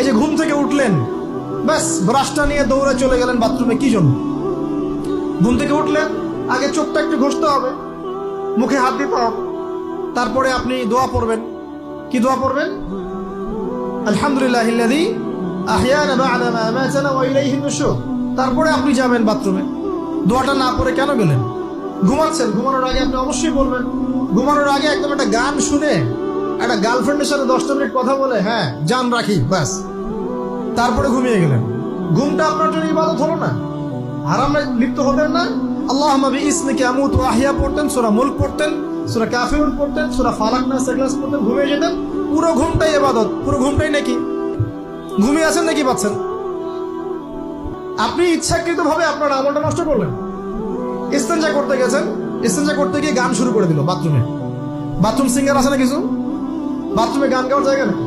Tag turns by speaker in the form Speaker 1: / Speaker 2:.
Speaker 1: এই যে ঘুম থেকে উঠলেন, ব্যাস ব্রাশটা নিয়ে দৌড়ে চলে গেলেন বাথরুমে, কি জন্য? ঘুম থেকে উঠলেন, আগে চোখটা একটু ঘষতে হবে, মুখে হাত দিতে হবে, তারপরে আপনি দোয়া পড়বেন। কি দোয়া পড়বেন? আলহামদুলিল্লাহিল্লাযী আহইয়ানা বা'দা মা আমাতানা ওয়া ইলাইহিন নুশুর। তারপরে আপনি যাবেন বাথরুমে। দোয়াটা না পড়ে কেন গেলেন? ঘুমাচ্ছেন, ঘুমানোর আগে আপনি অবশ্যই বলবেন। ঘুমানোর আগে একদম একটা গান শুনে, একটা গার্লফ্রেন্ডের সাথে 10 মিনিট কথা বলে, হ্যাঁ জান রাখি, ব্যাস, তারপরে ঘুমিয়ে গেলেন। ঘুমটা আপনার জন্য ইবাদত হলো না? হারামে লিপ্ত হতেন না? আল্লাহুম্মা বিইসমিকা আমুতু ওয়া আহইয়া পড়তেন, সূরা মুলক পড়তেন, সূরা কাফিরুন পড়তেন, সূরা ফালাক নাস ইখলাস পড়তেন, ঘুমিয়ে যেতেন। পুরো ঘুমটাই ইবাদত, পুরো ঘুমটাই নাকি? ঘুমিয়ে আছেন নাকি পাচ্ছেন? আপনি ইচ্ছাকৃতভাবে আপনার আমলটা নষ্ট করলেন। ইস্তেঞ্জা করতে গেছেন, ইস্তেঞ্জা করতে গিয়ে গান শুরু করে দিল বাথরুমে। বাথরুম সিঙ্গার আছে না কিছু? বাথরুমে গান গাওয়ার জায়গা নেই।